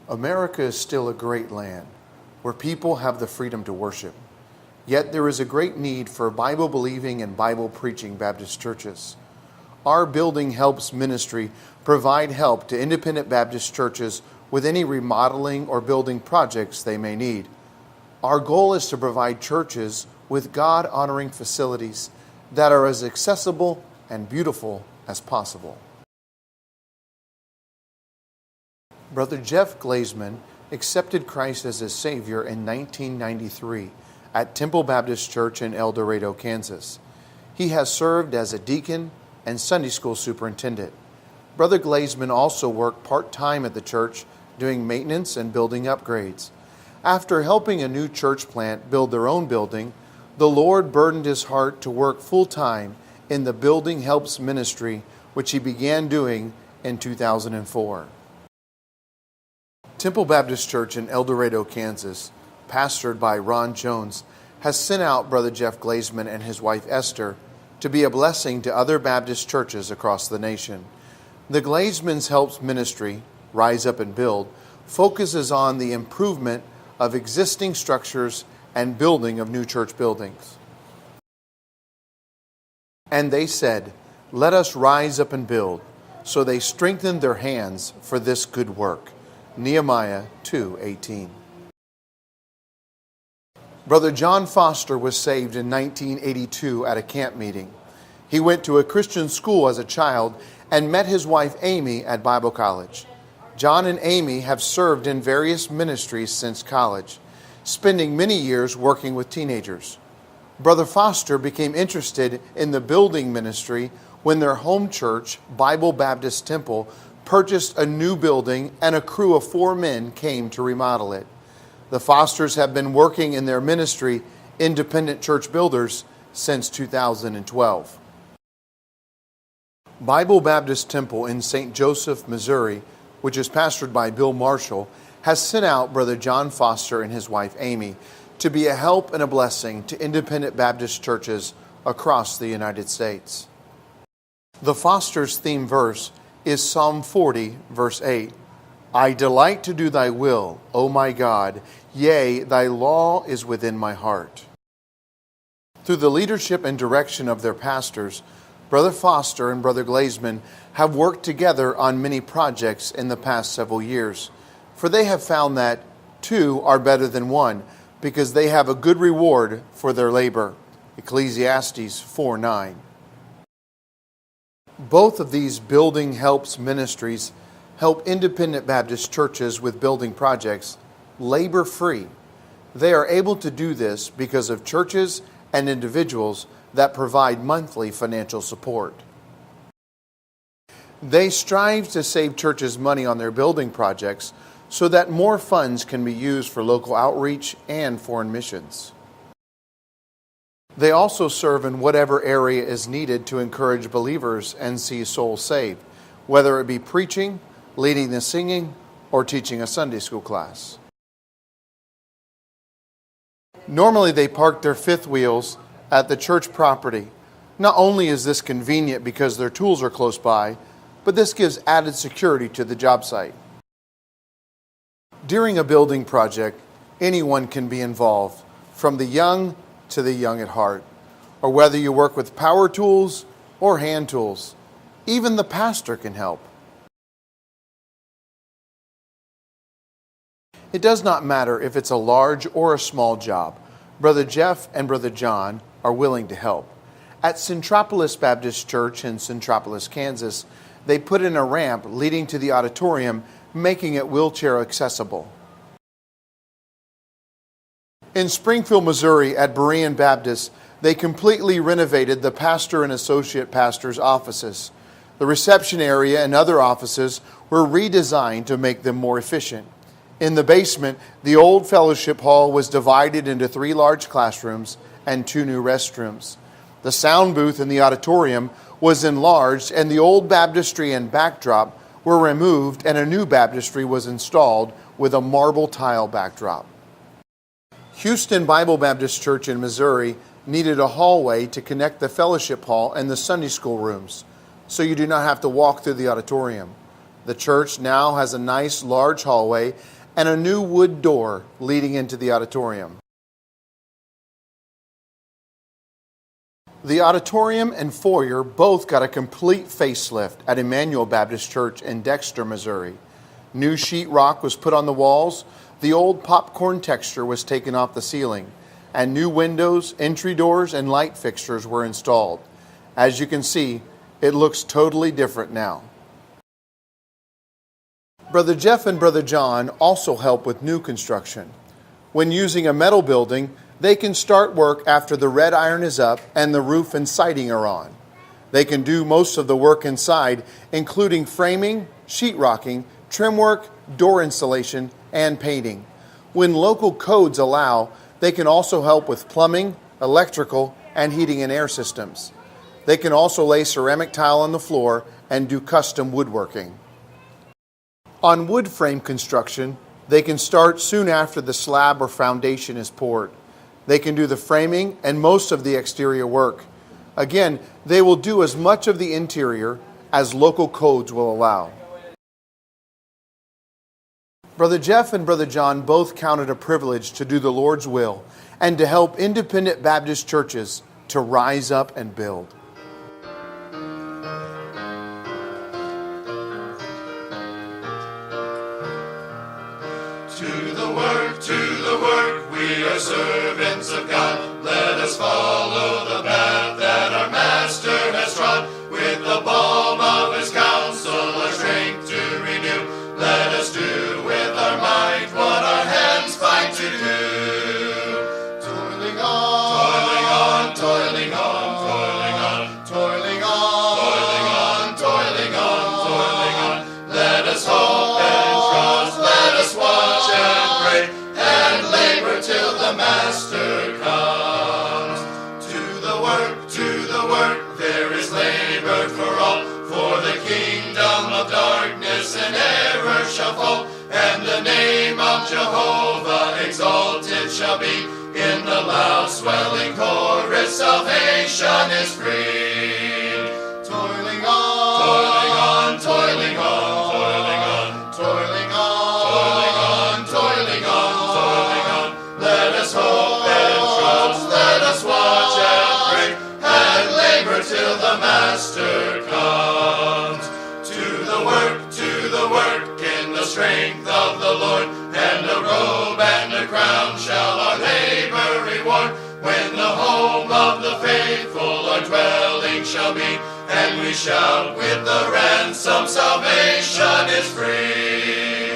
America is still a great land where people have the freedom to worship. Yet there is a great need for Bible-believing and Bible-preaching Baptist churches. Our Building Helps ministry provide help to independent Baptist churches with any remodeling or building projects they may need. Our goal is to provide churches with God-honoring facilities that are as accessible and beautiful as possible. Brother Jeff Glazman accepted Christ as his Savior in 1993 at Temple Baptist Church in El Dorado, Kansas. He has served as a deacon and Sunday school superintendent. Brother Glazman also worked part-time at the church doing maintenance and building upgrades. After helping a new church plant build their own building, the Lord burdened his heart to work full-time in the Building Helps ministry, which he began doing in 2004. Temple Baptist Church in El Dorado, Kansas, pastored by Ron Jones, has sent out Brother Jeff Glazman and his wife Esther to be a blessing to other Baptist churches across the nation. The Glazman's Helps ministry, Rise Up and Build, focuses on the improvement of existing structures and building of new church buildings. And they said, "Let us rise up and build." So they strengthened their hands for this good work. Nehemiah 2:18. Brother John Foster was saved in 1982 at a camp meeting. He went to a Christian school as a child and met his wife Amy at Bible college. John and Amy have served in various ministries since college, spending many years working with teenagers. Brother Foster became interested in the building ministry when their home church, Bible Baptist Temple, purchased a new building and a crew of 4 men came to remodel it. The Fosters have been working in their ministry, Independent Church Builders, since 2012. Bible Baptist Temple in St. Joseph, Missouri, which is pastored by Bill Marshall, has sent out Brother John Foster and his wife Amy to be a help and a blessing to independent Baptist churches across the United States. The Fosters' theme verse is Psalm 40, verse 8. "I delight to do thy will, O my God, yea, thy law is within my heart." Through the leadership and direction of their pastors, Brother Foster and Brother Glazman have worked together on many projects in the past several years, for they have found that 2 are better than 1 because they have a good reward for their labor. Ecclesiastes 4:9. Both of these Building Helps ministries help independent Baptist churches with building projects labor-free. They are able to do this because of churches and individuals that provide monthly financial support. They strive to save churches money on their building projects so that more funds can be used for local outreach and foreign missions. They also serve in whatever area is needed to encourage believers and see souls saved, whether it be preaching, leading the singing, or teaching a Sunday school class. Normally they park their fifth wheels at the church property. Not only is this convenient because their tools are close by, but this gives added security to the job site. During a building project, anyone can be involved, from the young to the young at heart, or whether you work with power tools or hand tools. Even the pastor can help. It does not matter if it's a large or a small job. Brother Jeff and Brother John are willing to help. At Centropolis Baptist Church in Centropolis, Kansas, they put in a ramp leading to the auditorium, making it wheelchair accessible. In Springfield, Missouri, at Berean Baptist, they completely renovated the pastor and associate pastor's offices. The reception area and other offices were redesigned to make them more efficient. In the basement, the old fellowship hall was divided into 3 large classrooms and 2 new restrooms. The sound booth in the auditorium was enlarged, and the old baptistry and backdrop were removed, and a new baptistry was installed with a marble tile backdrop. Houston Bible Baptist Church in Missouri needed a hallway to connect the fellowship hall and the Sunday school rooms, so you do not have to walk through the auditorium. The church now has a nice large hallway and a new wood door leading into the auditorium. The auditorium and foyer both got a complete facelift at Emmanuel Baptist Church in Dexter, Missouri. New sheetrock was put on the walls, the old popcorn texture was taken off the ceiling, and new windows, entry doors, and light fixtures were installed. As you can see, it looks totally different now. Brother Jeff and Brother John also help with new construction. When using a metal building, they can start work after the red iron is up and the roof and siding are on. They can do most of the work inside, including framing, sheetrocking, trim work, door installation, and painting. When local codes allow, they can also help with plumbing, electrical, and heating and air systems. They can also lay ceramic tile on the floor and do custom woodworking. On wood frame construction, they can start soon after the slab or foundation is poured. They can do the framing and most of the exterior work. Again, they will do as much of the interior as local codes will allow. Brother Jeff and Brother John both count it a privilege to do the Lord's will and to help independent Baptist churches to rise up and build. To the work, we are servants of God. Let us follow the path that our Master has trod. With the balm of His counsel, our strength to renew. Let us do with our might what our hands find to do. Toiling on, toiling on, toiling on, toiling on, toiling on, toiling on, toiling on. Let us hope and trust, let us watch and pray, and labor till the Master comes. To the work, there is labor for all, for the kingdom of darkness and error shall fall, and the name of Jehovah exalted shall be. In the loud swelling chorus, salvation is free. Toiling on, toiling on, toiling on, toiling on, toiling on, toiling on, toiling on, toiling on. Let us hope and trust, let us watch and pray, and labor till the Master comes. To the work, in the strength of the Lord, and a robe and a crown shall our labor reward. When the home of the faithful our dwelling shall be, and we shout with the ransom, salvation is free.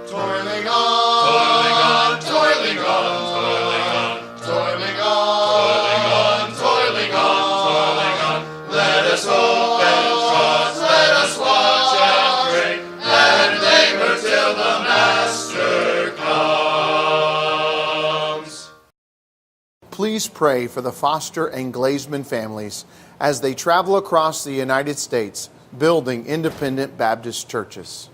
Toiling on, toiling on, toiling on, toiling on, toiling on, toiling on, toiling on, toiling on. Let us hope and trust, let us watch and pray, and labor till the Master comes. Please pray for the Foster and Glazman families as they travel across the United States building independent Baptist churches.